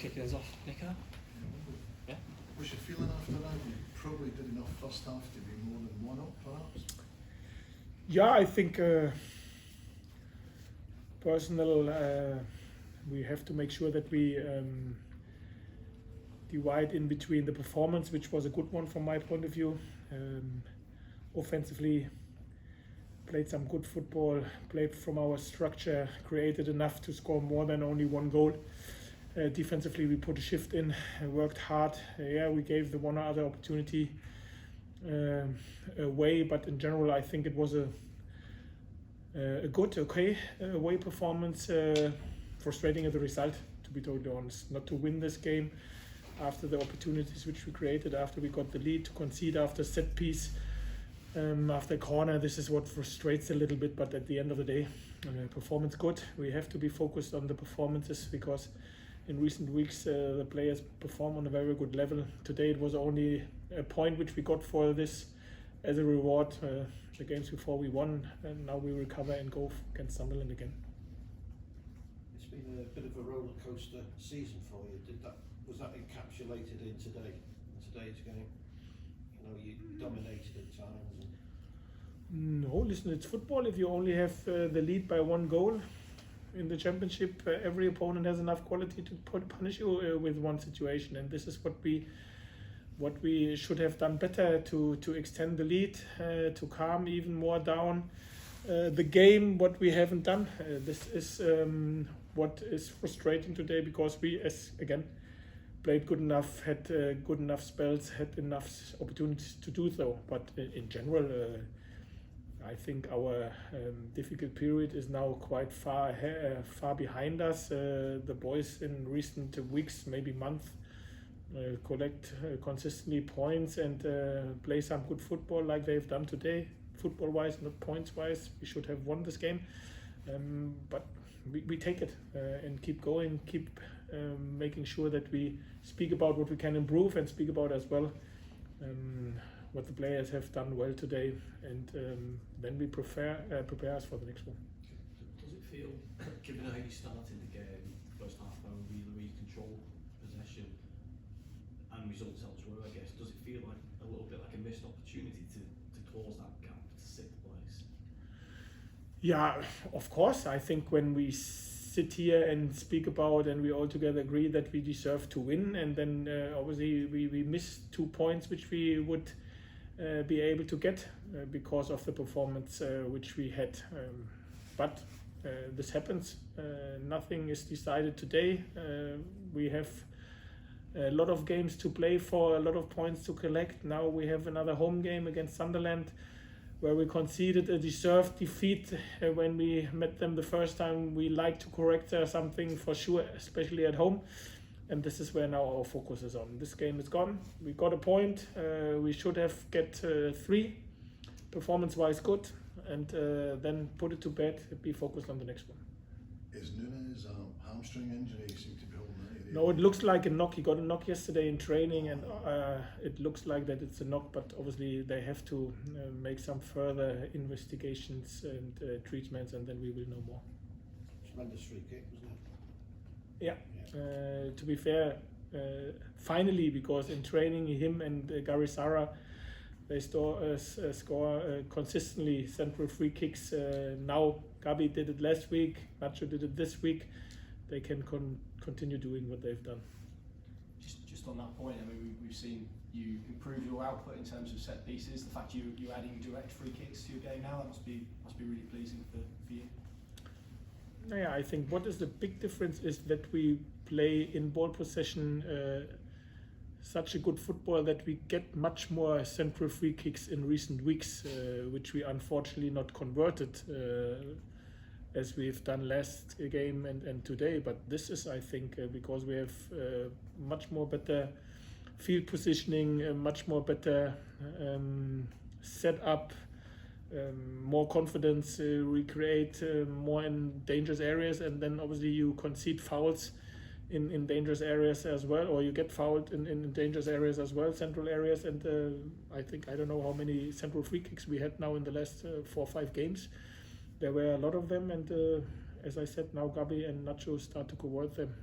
kicking us off, Nico? Yeah. What's your feeling after that? You probably did enough first half to be more than one up, perhaps? Yeah, I think we have to make sure that we divide in between the performance, which was a good one from my point of view. Offensively, played some good football, played from our structure, created enough to score more than only one goal. Defensively, we put a shift in, worked hard. We gave the one or other opportunity away, but in general, I think it was a good, away performance. Frustrating at the result, to be totally honest, not to win this game after the opportunities which we created, after we got the lead, to concede after set piece, after corner. This is what frustrates a little bit, but at the end of the day, performance good. We have to be focused on the performances because in recent weeks the players perform on a very good level. Today it was only a point which we got for this as a reward. The games before we won, and now we recover and go against Sunderland again. It's been a bit of a roller coaster season for you. Was that encapsulated in today's game? You know, you dominated at times. No, listen, it's football. If you only have the lead by one goal in the championship, every opponent has enough quality to punish you with one situation, and this is what we should have done better to extend the lead, to calm even more down the game. What we haven't done, this is what is frustrating today, because we, as again, played good enough, had good enough spells, had enough opportunities to do so. But in general, I think our difficult period is now quite far behind us. The boys in recent weeks, maybe months, collect consistently points and play some good football like they've done today. Football-wise, not points-wise, we should have won this game. But we take it and keep going, keep making sure that we speak about what we can improve and speak about as well what the players have done well today, and then we prepare us for the next one. Does it feel, given how you started the game, first half hour, really control possession and results elsewhere, I guess, does it feel like a little bit like a missed opportunity to close that gap to sixth place? Yeah, of course. I think when we sit here and speak about, and we all together agree that we deserve to win, and then obviously we miss 2 points which we would be able to get because of the performance which we had. But this happens. Nothing is decided today. We have a lot of games to play for, a lot of points to collect. Now we have another home game against Sunderland, where we conceded a deserved defeat when we met them the first time. We like to correct something for sure, especially at home. And this is where now our focus is on. This game is gone. We got a point. We should have get 3. Performance-wise good. And then put it to bed, be focused on the next one. Is Nunes a hamstring injury? Seem to be holding that? No, it looks like a knock. He got a knock yesterday in training, and it looks like that it's a knock, but obviously they have to make some further investigations and treatments, and then we will know more. Tremendous free kick, wasn't it? Yeah. To be fair, finally, because in training, him and Gary Sara, they score consistently central free kicks. Now Gabi did it last week, Nacho did it this week. They can continue doing what they've done. Just on that point, I mean, we've seen you improve your output in terms of set pieces. The fact you're adding direct free kicks to your game now, that must be really pleasing for you. Yeah, I think what is the big difference is that we play in ball possession such a good football that we get much more central free kicks in recent weeks, which we unfortunately not converted as we've done last game and today. But this is, I think, because we have much more better field positioning, much more better set up, more confidence, recreate more in dangerous areas, and then obviously you concede fouls in dangerous areas as well, or you get fouled in dangerous areas as well, central areas. And I don't know how many central free kicks we had now in the last 4 or 5 games. There were a lot of them, and as I said, now Gabi and Nacho start to convert them,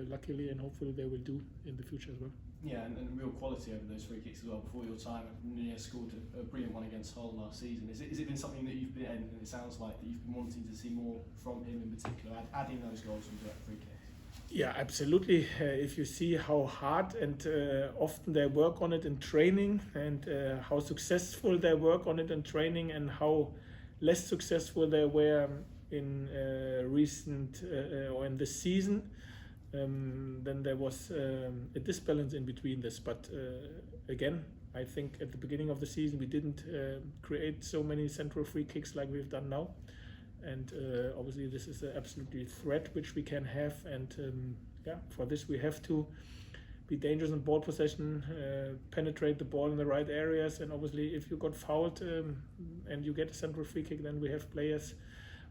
luckily, and hopefully they will do in the future as well. Yeah, and real quality over those free kicks as well. Before your time, Nunez scored a brilliant one against Hull last season. Has it been something that you've been, and it sounds like that you've been wanting to see more from him in particular, adding those goals from direct free kicks? Yeah, absolutely. If you see how hard and often they work on it in training, and how successful they work on it in training, and how less successful they were in recent or in this season, then there was a disbalance in between this. But again, I think at the beginning of the season we didn't create so many central free kicks like we've done now. And obviously this is an absolutely threat which we can have, and yeah, for this we have to be dangerous in ball possession, penetrate the ball in the right areas, and obviously if you got fouled and you get a central free kick, then we have players,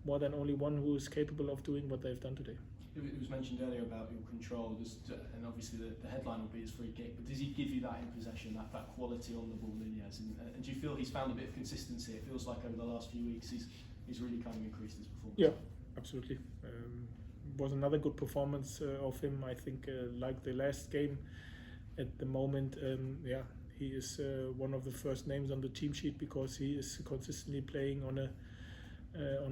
more than only one, who is capable of doing what they've done today. It was mentioned earlier about your control, and obviously the headline will be his free kick, but does he give you that in possession, that quality on the ball, Nunez? And do you feel he's found a bit of consistency? It feels like over the last few weeks he's really kind of increased his performance. Yeah, absolutely. Was another good performance of him. I think like the last game at the moment, yeah, he is one of the first names on the team sheet, because he is consistently playing on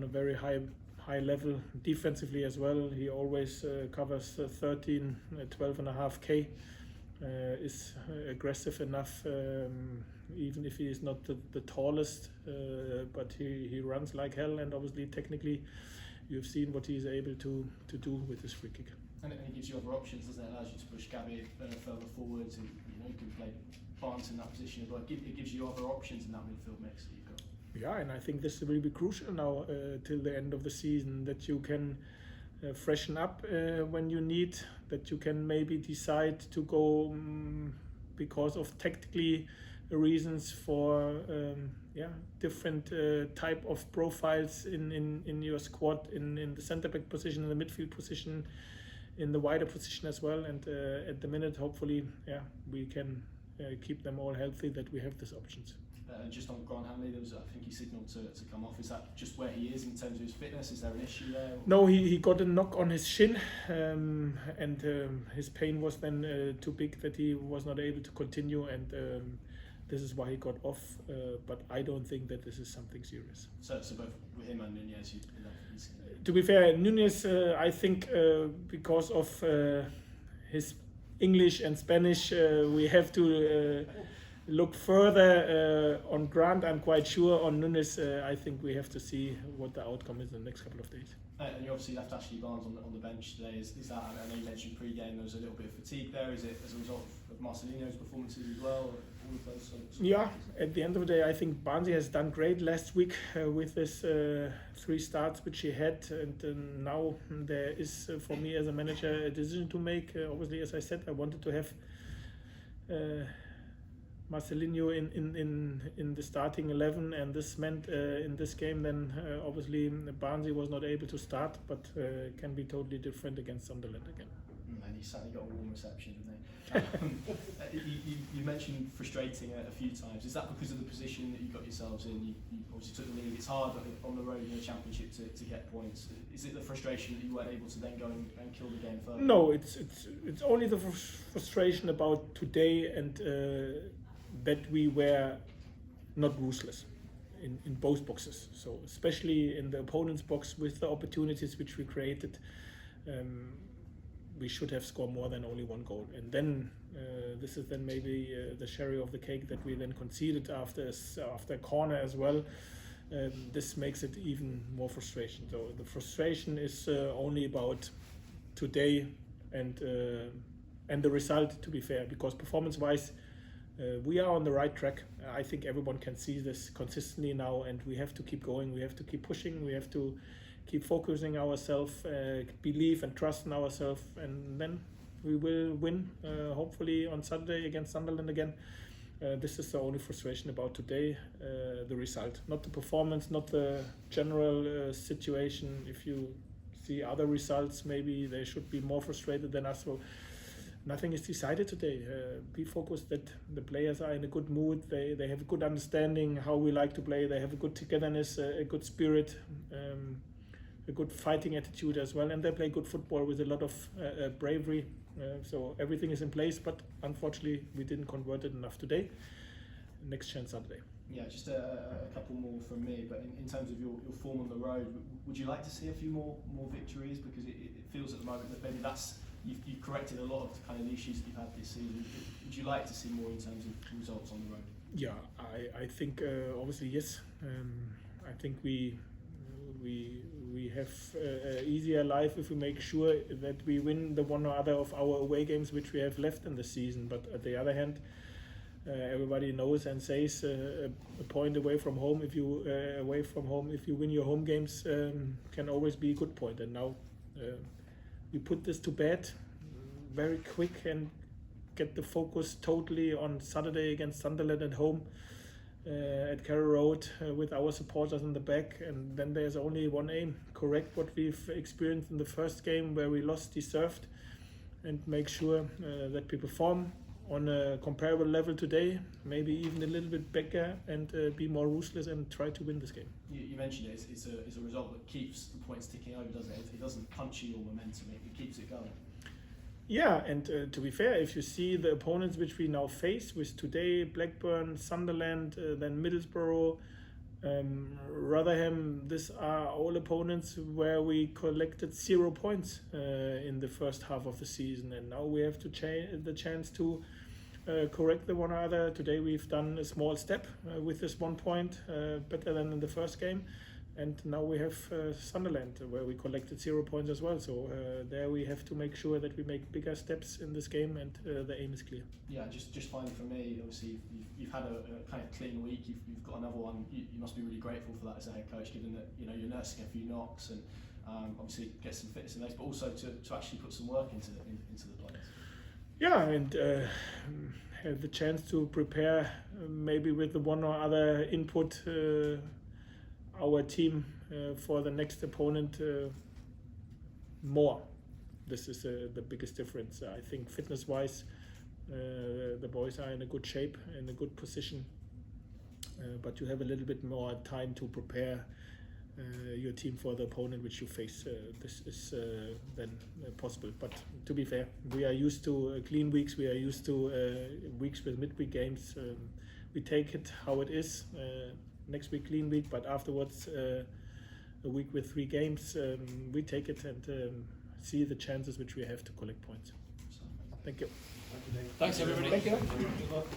a very high level defensively as well. He always covers 13, 12.5K, is aggressive enough, even if he is not the tallest, but he runs like hell, and obviously technically you've seen what he is able to do with his free kick. And it gives you other options, doesn't it? It allows you to push Gabi further forwards, and you can play Barnes in that position, but it gives you other options in that midfield mix that you've got. Yeah, and I think this will be crucial now till the end of the season, that you can freshen up when you need, that you can maybe decide to go because of tactically reasons for different type of profiles in your squad, in the centre back position, in the midfield position, in the wider position as well. And at the minute, hopefully, we can keep them all healthy, that we have these options. Just on Grant Hanley, I think he signalled to come off. Is that just where he is in terms of his fitness? Is there an issue there? No, he got a knock on his shin, and his pain was then too big that he was not able to continue, and this is why he got off. But I don't think that this is something serious. So both with him and Nunez, to be fair, Nunez, I think because of his English and Spanish, we have to look further on Grant. I'm quite sure. On Nunez, I think we have to see what the outcome is in the next couple of days. And you obviously left Ashley Barnes on the bench today. Is that, I know you mentioned pre-game there was a little bit of fatigue there. Is it as a result of Marcelino's performances as well? All of those sorts of yeah, at the end of the day, I think Barnsley has done great last week with his 3 starts which he had, and now there is, for me as a manager, a decision to make. Obviously, as I said, I wanted to have Marcelino in the starting 11, and this meant in this game then obviously Barnsley was not able to start, but can be totally different against Sunderland again. And he certainly got a warm reception, didn't he? You mentioned frustrating a few times. Is that because of the position that you got yourselves in? You obviously took the lead. It's hard on the road in the Championship to get points. Is it the frustration that you weren't able to then go and kill the game further? No, it's only the frustration about today, and that we were not ruthless in both boxes. So especially in the opponent's box, with the opportunities which we created, we should have scored more than only 1 goal. And then this is then maybe the cherry of the cake, that we then conceded after a corner as well. This makes it even more frustration. So the frustration is only about today and the result, to be fair, because performance-wise, we are on the right track. I think everyone can see this consistently now, and we have to keep going. We have to keep pushing. We have to keep focusing ourselves, believe and trust in ourselves, and then we will win, hopefully on Sunday against Sunderland again. This is the only frustration about today, the result, not the performance, not the general situation. If you see other results, maybe they should be more frustrated than us. So nothing is decided today. Be focused that the players are in a good mood. They have a good understanding how we like to play. They have a good togetherness, a good spirit. a good fighting attitude as well, and they play good football with a lot of bravery. So everything is in place, but unfortunately we didn't convert it enough today. Next chance Saturday. Yeah, just a couple more from me, but in terms of your form on the road, would you like to see a few more victories? Because it feels at the moment that maybe you've corrected a lot of the kind of issues that you've had this season. Would you like to see more in terms of results on the road? Yeah, I think obviously yes. I think we have an easier life if we make sure that we win the one or other of our away games which we have left in the season. But at the other hand, everybody knows and says a point away from home if you win your home games can always be a good point. And now we put this to bed very quick and get the focus totally on Saturday against Sunderland at home at Carrow Road with our supporters in the back. And then there's only one aim: correct what we've experienced in the first game where we lost deserved, and make sure that we perform on a comparable level today, maybe even a little bit better, and be more ruthless and try to win this game. You mentioned it, it's a result that keeps the points ticking over, doesn't it? It doesn't puncture your momentum, it keeps it going. Yeah, and to be fair, if you see the opponents which we now face with today, Blackburn, Sunderland, then Middlesbrough, Rotherham, these are all opponents where we collected 0 points in the first half of the season, and now we have to the chance to correct the one or other. Today we've done a small step with this 1 point, better than in the first game, and now we have Sunderland where we collected 0 points as well. So there we have to make sure that we make bigger steps in this game, and the aim is clear. Yeah, just finally for me, obviously you've had a kind of clean week. You've got another one. You must be really grateful for that as a head coach, given that you're nursing a few knocks and obviously get some fitness in those, but also to actually put some work into the players. Yeah, and have the chance to prepare maybe with the one or other input our team for the next opponent more. This is the biggest difference. I think fitness-wise, the boys are in a good shape, in a good position, but you have a little bit more time to prepare your team for the opponent which you face. This is then possible. But to be fair, we are used to clean weeks. We are used to weeks with midweek games. We take it how it is. Next week clean week, but afterwards a week with 3 games. We take it and see the chances which we have to collect points. Thank you. Thanks everybody. Thank you. Good luck.